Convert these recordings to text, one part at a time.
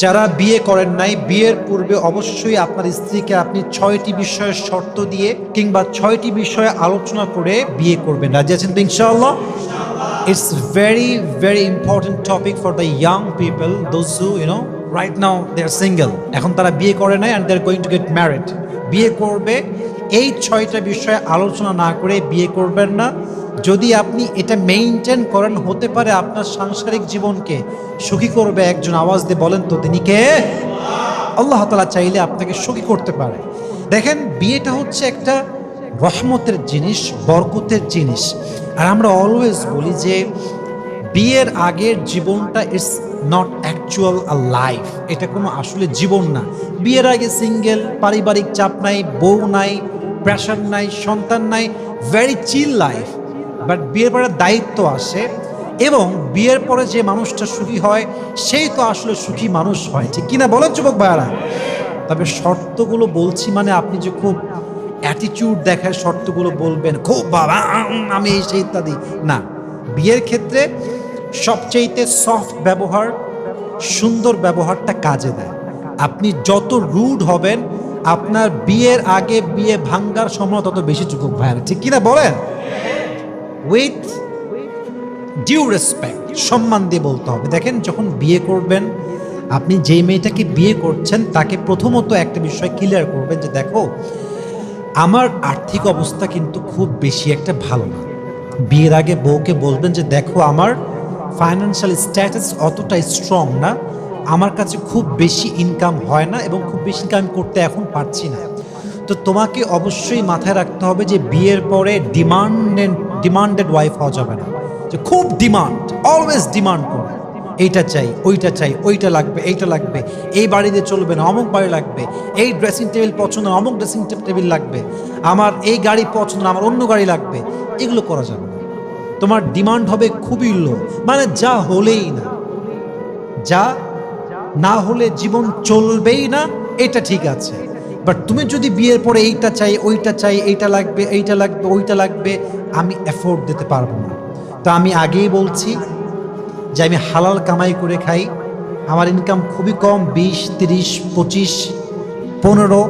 যারা বিয়ে করেন নাই, বিয়ের পূর্বে অবশ্যই আপনার স্ত্রীকে আপনি 6টি বিষয়ের শর্ত দিয়ে কিংবা 6টি বিষয়ে আলোচনা করে বিয়ে করবেন। রাজি আছেন তো ইনশাআল্লাহ? It's very very important topic for the young people, those who right now they are single. এখন তারা বিয়ে করে নাই and they are going to get married. বিয়ে করবে, এই 6টা বিষয়ে আলোচনা না করে বিয়ে করবেন না। যদি আপনি এটা মেইনটেইন করেন, হতে পারে আপনার সাংসারিক জীবনকে সুখী করবে একজন। আওয়াজ দিয়ে বলেন তো তিনি কে? আল্লাহ তাআলা চাইলে আপনাকে সুখী করতে পারে। দেখেন, বিয়েটা হচ্ছে একটা রহমতের জিনিস, বরকতের জিনিস। আর আমরা অলওয়েজ বলি যে বিয়ের আগের জীবনটা it's not actual a life, এটা কোনো আসলে জীবন না। বিয়ের আগে সিঙ্গেল, পারিবারিক চাপ নাই, বউ নাই, প্রেশার নাই, সন্তান নাই, ভেরি চিল লাইফ। বাট বিয়ের পরে দায়িত্ব আসে, এবং বিয়ের পরে যে মানুষটা সুখী হয় সেই তো আসলে সুখী মানুষ হয়। ঠিক কিনা বলেন যুবক ভাইয়ারা? তবে শর্তগুলো বলছি মানে আপনি যে খুব অ্যাটিটিউড দেখায় শর্তগুলো বলবেন, খুব বাবা আমি এই সেই ইত্যাদি না। বিয়ের ক্ষেত্রে সবচেয়েতে সফট ব্যবহার, সুন্দর ব্যবহারটা কাজে দেয়। আপনি যত রুড হবেন, আপনার বিয়ের আগে বিয়ে ভাঙ্গার সময় তত বেশি যুবক ভাইয়ারা। ঠিক কিনা বলেন? উইথ ডিউ রেসপেক্ট, সম্মান দিয়ে বলতে হবে। দেখেন, যখন বিয়ে করবেন, আপনি যেই মেয়েটাকে বিয়ে করছেন তাকে প্রথমত একটা বিষয় ক্লিয়ার করবেন যে দেখো, আমার আর্থিক অবস্থা কিন্তু খুব বেশি একটা ভালো না। বিয়ের আগে বউকে বলবেন যে দেখো, আমার ফাইন্যান্সিয়াল স্ট্যাটাস অতটা স্ট্রং না, আমার কাছে খুব বেশি ইনকাম হয় না এবং খুব বেশি ইনকাম করতে এখন পারছি না। তো তোমাকে অবশ্যই মাথায় রাখতে হবে যে বিয়ের পরে ডিমান্ডেড ওয়াইফ হওয়া যাবে না, যে খুব ডিমান্ড, অলওয়েজ ডিমান্ড করে এইটা চাই, ওইটা চাই, ওইটা লাগবে, এইটা লাগবে, এই বাড়িতে চলবে না, অমুক বাড়ি লাগবে, এই ড্রেসিং টেবিল পছন্দ না, অমুক ড্রেসিং টেবিল লাগবে, আমার এই গাড়ি পছন্দ না, আমার অন্য গাড়ি লাগবে। এগুলো করা যাবে না। তোমার ডিমান্ড হবে খুবই লো, মানে যা হলেই না, যা না হলে জীবন চলবেই না, এটা ঠিক আছে। বাট তুমি যদি বিয়ের পরে এইটা চাই, ওইটা চাই, এইটা লাগবে, এইটা লাগবে, ওইটা লাগবে, আমি এফোর্ড দিতে পারবো না। তো আমি আগেই বলছি যে আমি হালাল কামাই করে খাই, আমার ইনকাম খুবই কম, 20, 30, 25, 15,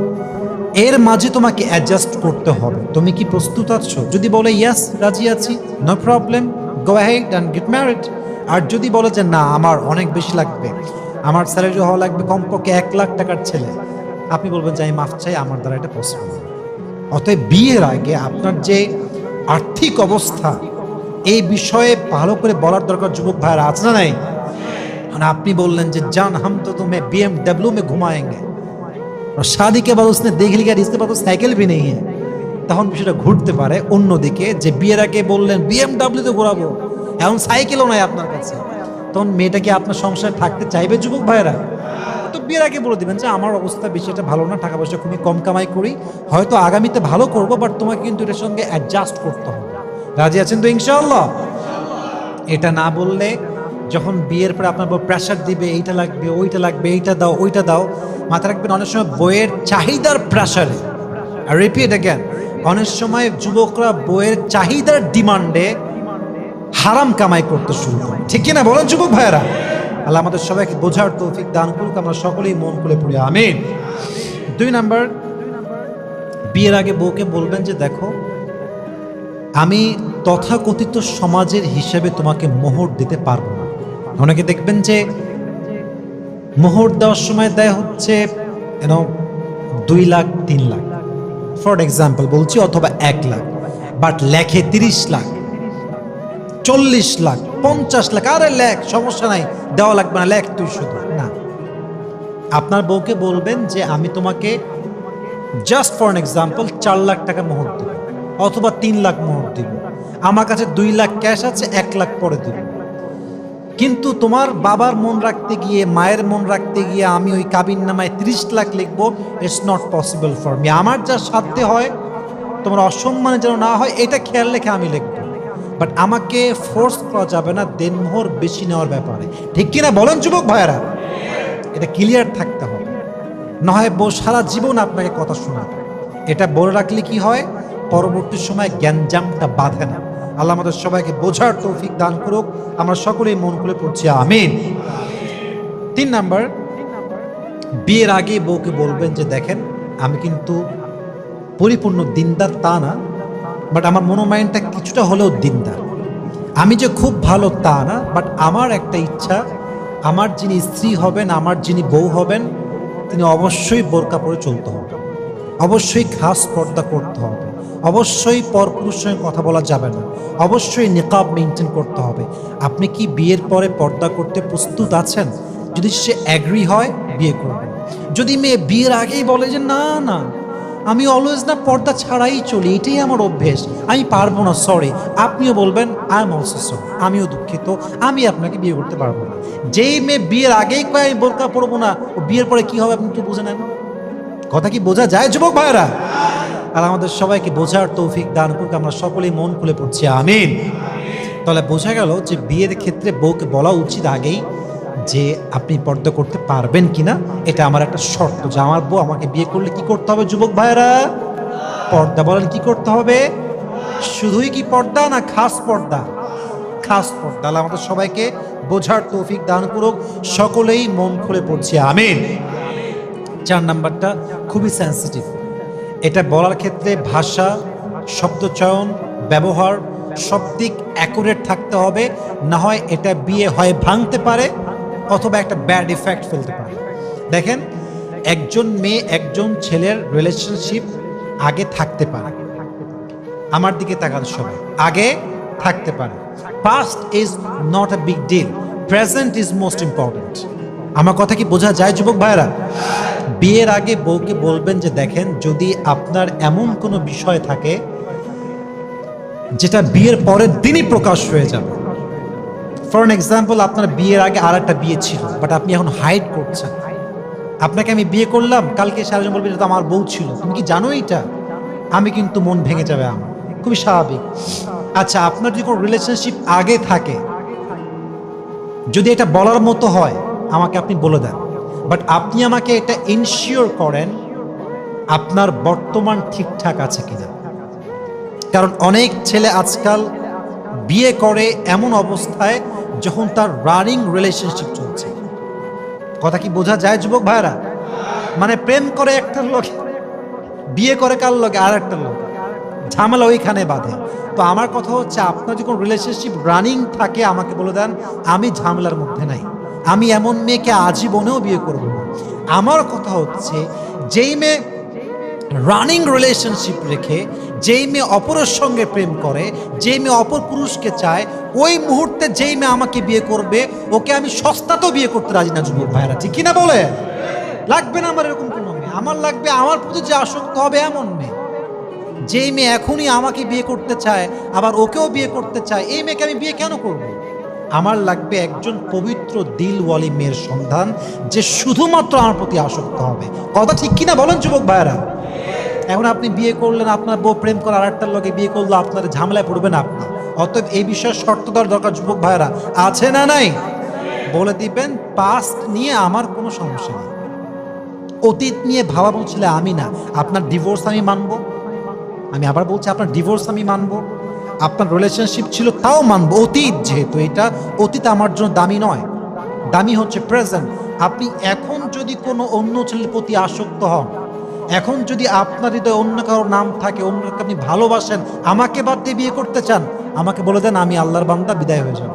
এর মাঝে তোমাকে অ্যাডজাস্ট করতে হবে। তুমি কি প্রস্তুত আছো? যদি বলে ইয়েস, রাজি আছি, no problem, go ahead and get married. আর যদি বলে যে না, আমার অনেক বেশি লাগবে, আমার স্যালারি হওয়া লাগবে কমপক্ষে 1 লাখ টাকার ছেলে, আপনি বলবেন যে আমি মাফ চাই, আমার দ্বারা এটা পসিবল না। অতএব বিয়ের আগে আপনার যে আর্থিক অবস্থা, এই বিষয়ে ভালো করে বলার দরকার। যুবক ভাইরা আছে না নাই? আপনি বললেন যে জান হাম তো তুমি BMW में घुमाएंगे और शादी के बाद उसने देख लिया इसके बाद तो साइकिल भी नहीं है, তখন বিষয়টা ঘুরতে পারে অন্যদিকে, যে বিয়ের আগে বললেন BMW তে ঘোরাবো, এখন সাইকেলও নাই আপনার কাছে, তখন মেয়েটা কি আপনার সংসারে থাকতে চাইবে যুবক ভাইরা? তো বিয়ের আগে বলে দিবেন যে আমার অবস্থা বেশি একটা ভালো না, টাকা পয়সা খুবই কম কামাই করি, হয়তো আগামীতে ভালো করব, বাট তোমাকে কিন্তু এটার সঙ্গে অ্যাডজাস্ট করতে হবে। রাজি আছেন তো ইনশাআল্লাহ? এটা না বললে যখন বিয়ের পরে আপনার বউ প্রেশার দিবে, এইটা লাগবে, ওইটা লাগবে, এইটা দাও, ওইটা দাও, মাথা রাখবেন অনেক সময় বইয়ের চাহিদার প্রেশারে, আর রিপিট অ্যাগেন, অনেক সময় যুবকরা বইয়ের চাহিদার ডিমান্ডে হারাম কামাই করতে শুরু করে। ঠিক কিনা বলেন যুবক ভাইয়েরা? আল্লাহ আমাদের সবাইকে বোঝার তৌফিক দান করুক, আমরা সকলেই মন খুলে পড়ি আমিন। 2 নাম্বার, বিয়ের আগে বউকে বলবেন যে দেখো, আমি তথাকথিত সমাজের হিসেবে তোমাকে মোহর দিতে পারবো না। অনেকে দেখবেন যে মোহর দেওয়ার সময় দেয় হচ্ছে 2 লাখ, 3 লাখ, ফর এক্সাম্পল বলছি, অথবা 1 লাখ, বাট লেখে 30 লাখ, 40 লাখ, 50 লাখ। আরে লেখ, সমস্যা নাই, দেওয়া লাগবে না, লেখ তুই শুধু না। আপনার বউকে বলবেন যে আমি তোমাকে just for an example 4 lakh টাকা মোহর দেব, অথবা 3 লাখ মোহর দিব, আমার কাছে 2 লাখ ক্যাশ আছে, 1 লাখ পরে দিব। কিন্তু তোমার বাবার মন রাখতে গিয়ে, মায়ের মন রাখতে গিয়ে আমি ওই কাবিন নামায় 30 লাখ লিখবো, it's not possible for me. আমার যা সাধ্যে হয়, তোমার অসম্মানে যেন না হয়, এটা খেয়াল রেখে আমি লিখবো, বাট আমাকে ফোর্স করা যাবে না দেনমোহর বেশি নেওয়ার ব্যাপারে। ঠিক কিনা বলেন যুবক ভাইয়েরা? এটা ক্লিয়ার থাকতে হবে, না হয় বউ সারা জীবন আপনাকে কথা শোনাবে। এটা বলে রাখলে কি হয়, পরবর্তী সময় জ্ঞানজামটা বাঁধে না। আল্লাহ আমাদের সবাইকে বোঝার তৌফিক দান করুক, আমরা সকলেই মন খুলে পড়ছি আমিন। 3 নাম্বার, বিয়ের আগে বউকে বলবেন যে দেখেন আমি কিন্তু পরিপূর্ণ দিনদার তা না, বাট আমার মনোমাইন্ডটা কিছুটা হলেও দিনদার। আমি যে খুব ভালো তা না, বাট আমার একটা ইচ্ছা, আমার যিনি স্ত্রী হবেন, আমার যিনি বউ হবেন, তিনি অবশ্যই বোরকা পরে চলতে হবে, অবশ্যই খাস পর্দা করতে হবে, অবশ্যই পরপুরুষের সঙ্গে কথা বলা যাবে না, অবশ্যই নিকাব মেনটেন করতে হবে। আপনি কি বিয়ের পরে পর্দা করতে প্রস্তুত আছেন? যদি সে অ্যাগ্রি হয় বিয়ে করবেন। যদি মেয়ে বিয়ের আগেই বলে যে না না আমি অলওয়েজ না পর্দা ছাড়াই চলি, এটাই আমার অভ্যেস, আমি পারবো না, সরি, আপনিও বলবেন আই এম অলসো সরি, আমিও দুঃখিত, আমি আপনাকে বিয়ে করতে পারবো না। যেই মেয়ে বিয়ের আগেই কয় আমি বোরকা পরবো না, ও বিয়ের পরে কি হবে আপনি একটু বুঝে নেন। কথা কি বোঝা যায় যুবক ভাইরা? আর আমাদের সবাইকে বোঝার তৌফিক দান করুক, আমরা সকলেই মন খুলে পড়ছি আমিন। তাহলে বোঝা গেল যে বিয়ের ক্ষেত্রে বউকে বলা উচিত আগেই যে আপনি পর্দা করতে পারবেন কিনা, এটা আমার একটা শর্ত, যে আমার বউ আমাকে বিয়ে করলে কি করতে হবে যুবক ভাইরা? পর্দা। বলেন কি করতে হবে? শুধুই কি পর্দা না খাস পর্দা? খাস পর্দা। তাহলে আমাদের সবাইকে বোঝার তৌফিক দান করুক, সকলেই মন খুলে পড়ছি আমিন। 4 নাম্বারটা খুবই সেন্সিটিভ। এটা বলার ক্ষেত্রে ভাষা, শব্দচয়ন, ব্যবহার সব দিক অ্যাকুরেট থাকতে হবে, না হয় এটা বিয়ে হয় ভাঙতে পারে অথবা একটা ব্যাড ইফেক্ট ফেলতে পারে। দেখেন, একজন মেয়ে একজন ছেলের রিলেশনশিপ আগে থাকতে পারে, আমার দিকে তাকান সবাই, আগে থাকতে পারে। Past is not a big deal, present is most important. আমার কথা কি বোঝা যায় যুবক ভাইরা? বিয়ের আগে বউকে বলবেন যে দেখেন যদি আপনার এমন কোনো বিষয় থাকে যেটা বিয়ের পরের দিনই প্রকাশ হয়ে যাবে, ফর এন এক্সাম্পল আপনার বিয়ের আগে আর একটা বিয়ে ছিল বাট আপনি এখন হাইড করছেন, আপনাকে আমি বিয়ে করলাম, কালকে সারাজন বলবে এটা তো আমার বউ ছিল, তুমি কি জানো এইটা? আমি কিন্তু মন ভেঙে যাবে আমার, খুবই স্বাভাবিক। আচ্ছা, আপনার যদি কোনো রিলেশনশিপ আগে থাকে, যদি এটা বলার মতো হয় আমাকে আপনি বলে দেন, বাট আপনি আমাকে এটা ইনশিওর করেন আপনার বর্তমান ঠিকঠাক আছে কিনা। কারণ অনেক ছেলে আজকাল বিয়ে করে এমন অবস্থায় যখন তার রানিং রিলেশনশিপ চলছে। কথা কি বোঝা যায় যুবক ভাইরা? মানে প্রেম করে একটার লোক, বিয়ে করে কার লোকে আর একটা লোক, ঝামেলা ওইখানে বাঁধে। তো আমার কথা হচ্ছে আপনার যখন রিলেশনশিপ রানিং থাকে আমাকে বলে দেন, আমি ঝামেলার মধ্যে নাই, আমি এমন মেয়েকে আজীবনেও বিয়ে করব না। আমার কথা হচ্ছে যেই মেয়ে রানিং রিলেশনশিপ রেখে, যেই মেয়ে অপরের সঙ্গে প্রেম করে, যেই মেয়ে অপর পুরুষকে চায়, ওই মুহূর্তে যেই মেয়ে আমাকে বিয়ে করবে ওকে আমি সস্তাতেও বিয়ে করতে রাজি না যুবক ভাইরা, ঠিক কিনা বলে? লাগবে না আমার এরকম কোনো মেয়ে, আমার লাগবে আমার প্রতি যে আসক্ত হবে এমন মেয়ে। যেই মেয়ে এখনই আমাকে বিয়ে করতে চায় আবার ওকেও বিয়ে করতে চায়, এই মেয়েকে আমি বিয়ে কেন করব? আমার লাগবে একজন পবিত্র দিলওয়ালি মেয়ের সন্ধান, যে শুধুমাত্র আমার প্রতি আসক্ত হবে। কথা ঠিক কিনা বলেন যুবক ভাইরা? এখন আপনি বিয়ে করলেন, আপনার বউ প্রেম করে আর একটার লোকে বিয়ে করলো, আপনার ঝামেলায় পড়বেন আপনি। অতএব এই বিষয়ে শর্ত দেওয়ার দরকার যুবক ভাইরা আছে না নাই? বলে দিবেন পাস্ট নিয়ে আমার কোনো সমস্যা নেই, অতীত নিয়ে ভাবা বলছিলে আমি না, আপনার ডিভোর্স আমি মানবো, আমি আবার বলছি আপনার ডিভোর্স আমি মানবো, আপনার রিলেশনশিপ ছিল তাও মানবো, অতীত যেহেতু, এটা অতীত আমার জন্য দামি নয়, দামি হচ্ছে প্রেজেন্ট। আপনি এখন যদি কোনো অন্য ছেলের প্রতি আসক্ত হন, এখন যদি আপনার হৃদয়ে অন্য কারোর নাম থাকে, অন্য কাউকে আপনি ভালোবাসেন, আমাকে বাদ দিয়ে বিয়ে করতে চান, আমাকে বলে দেন আমি আল্লাহর বান্দা, বিদায় হয়ে যাব।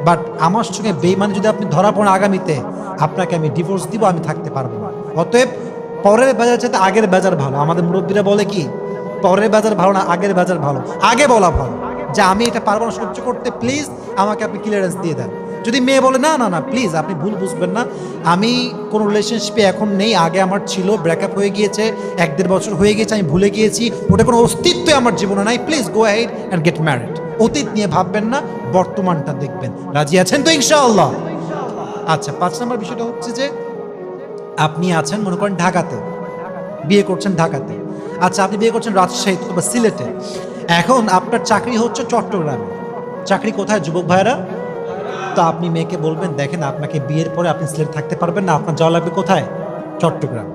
বাট আমার সঙ্গে বেঈমানি যদি আপনি ধরা পড়েন আগামীতে, আপনাকে আমি ডিভোর্স দিব, আমি থাকতে পারবো না। অতএব পরের বাজার চাইতে আগের বাজার ভালো। আমাদের মুরব্বীরা বলে কি, পরের বাজার ভালো না আগের বাজার ভালো। আগে বলা ভালো যে আমি এটা পারবো না সহ্য করতে, প্লিজ আমাকে আপনি ক্লিয়ারেন্স দিয়ে দেন। যদি মেয়ে বলে না না না প্লিজ, আপনি ভুল বুঝবেন না, আমি কোনো রিলেশনশিপে এখন নেই, আগে আমার ছিল, ব্রেকআপ হয়ে গিয়েছে, 1-1.5 বছর হয়ে গিয়েছে, আমি ভুলে গিয়েছি, ওটা কোনো অস্তিত্বই আমার জীবনে নাই, please go ahead and get married. অতীত নিয়ে ভাববেন না, বর্তমানটা দেখবেন। রাজি আছেন তো ইনশাআল্লাহ? আচ্ছা, 5 নম্বর বিষয়টা হচ্ছে যে আপনি আছেন মনে করেন ঢাকাতে, বিয়ে করছেন ঢাকাতে। আচ্ছা, আপনি বিয়ে করছেন রাজশাহীতে বা সিলেটে, এখন আপনার চাকরি হচ্ছে চট্টগ্রামে। চাকরি কোথায় যুবক ভাইরা? তো আপনি মেয়েকে বলবেন দেখেন আপনাকে বিয়ের পরে আপনি সিলেট থাকতে পারবেন না, আপনার যাওয়া লাগবে কোথায়? চট্টগ্রাম।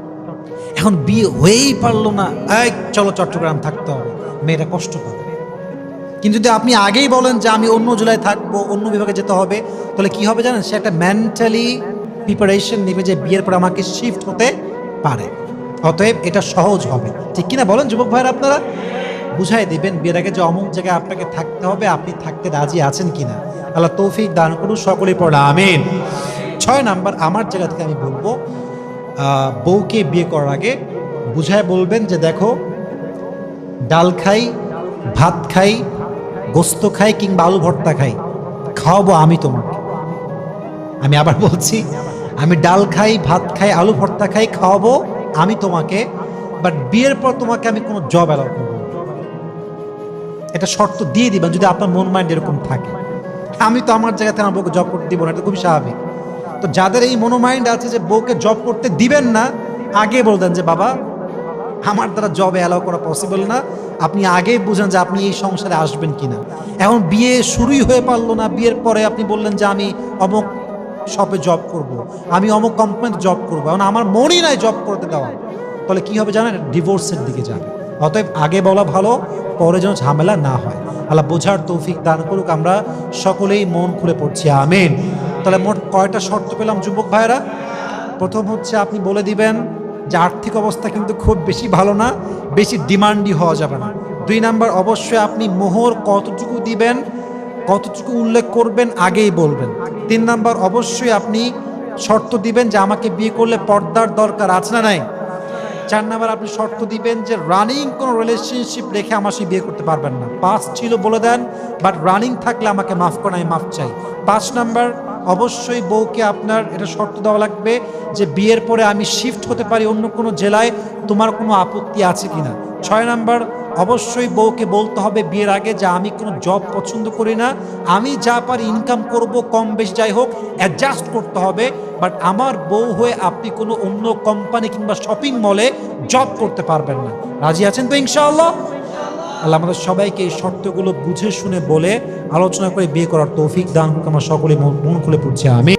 এখন বিয়ে হয়েই পারলো না, এই চলো চট্টগ্রাম থাকতে হবে, মেয়েটা কষ্ট পাবে। কিন্তু যদি আপনি আগেই বলেন যে আমি অন্য জেলায় থাকবো, অন্য বিভাগে যেতে হবে, তাহলে কি হবে জানেন? সে একটা মেন্টালি প্রিপারেশন নেবে যে বিয়ের পর আমাকে শিফট হতে পারে। অতএব এটা সহজ হবে, ঠিক কিনা বলেন যুবক ভাইরা? আপনারা বুঝাই দিবেন বিয়ের আগে যে অমুক জায়গায় আপনাকে থাকতে হবে, আপনি থাকতে রাজি আছেন কিনা। আল্লাহ তৌফিক দান করুন, সকলেই পড়া আমিন। 6 নাম্বার, আমার জায়গা থেকে আমি বলবো, বউকে বিয়ে করার আগে বুঝায় বলবেন যে দেখো, ডাল খাই, ভাত খাই, গোস্ত খাই কিংবা আলু ভর্তা খাই, খাওয়াবো আমি তোমাকে। আমি আবার বলছি, আমি ডাল খাই, ভাত খাই, আলু ভর্তা খাই, খাওয়াবো আমি তোমাকে, বাট বিয়ের পর তোমাকে আমি কোনো জব অ্যালাউ করবো না। এটা শর্ত দিয়ে দিবেন যদি আপনার মন মাইন্ড এরকম থাকে। আমি তো আমার জায়গাতে আমার বউকে জব করতে দিব না, এটা খুবই স্বাভাবিক। তো যাদের এই মনোমাইন্ড আছে যে বউকে জব করতে দিবেন না, আগে বলতেন যে বাবা আমার দ্বারা জবে অ্যালাউ করা পসিবল না, আপনি আগেই বুঝেন যে আপনি এই সংসারে আসবেন কিনা। এখন বিয়ে শুরুই হয়ে পারলো না, বিয়ের পরে আপনি বললেন যে আমি অমুক শপে জব করব, আমি অমুক কোম্পানিতে জব করবো, এখন আমার মনই নাই জব করতে দেওয়া, তাহলে কি হবে জানেন? ডিভোর্সের দিকে যাবে। অতএব আগে বলা ভালো, পরে যেন ঝামেলা না হয়। আল্লাহ বোঝার তৌফিক দান করুক, আমরা সকলেই মন খুলে পড়ছি আমিন। তাহলে মোট কয়টা শর্ত পেলাম যুবক ভাইরা? প্রথম হচ্ছে আপনি বলে দিবেন যে আর্থিক অবস্থা কিন্তু খুব বেশি ভালো না, বেশি ডিমান্ডি হওয়া যাবে না। 2 নাম্বার, অবশ্যই আপনি মোহর কতটুকু দিবেন, কতটুকু উল্লেখ করবেন আগেই বলবেন। 3 নাম্বার, অবশ্যই আপনি শর্ত দিবেন যে আমাকে বিয়ে করলে পর্দার দরকার আছে না নাই। 4 নাম্বার, আপনি শর্ত দিবেন যে রানিং কোনো রিলেশনশিপ রেখে আমার সাথে বিয়ে করতে পারবেন না। পাস্ট ছিল বলে দেন, বাট রানিং থাকলে আমাকে মাফ করেন, আমি মাফ চাই। 5 নাম্বার, অবশ্যই বউকে আপনার এটা শর্ত দেওয়া লাগবে যে বিয়ের পরে আমি শিফট হতে পারি অন্য কোনো জেলায়, তোমার কোনো আপত্তি আছে কিনা। 6 নাম্বার, অবশ্যই বউকে বলতে হবে বিয়ের আগে যে আমি কোনো জব পছন্দ করি না, আমি যা পারি ইনকাম করব, কম বেশি যাই হোক অ্যাডজাস্ট করতে হবে, বাট আমার বউ হয়ে আপনি কোনো অন্য কোম্পানি কিংবা শপিং মলে জব করতে পারবেন না। রাজি আছেন তো ইনশাআল্লাহ? আল্লাহ আমাদের সবাইকে এই শর্তগুলো বুঝে শুনে বলে আলোচনা করে বিয়ে করার তৌফিক দান করুন। আমরা সকলে মন খুলে পড়ছি আমি।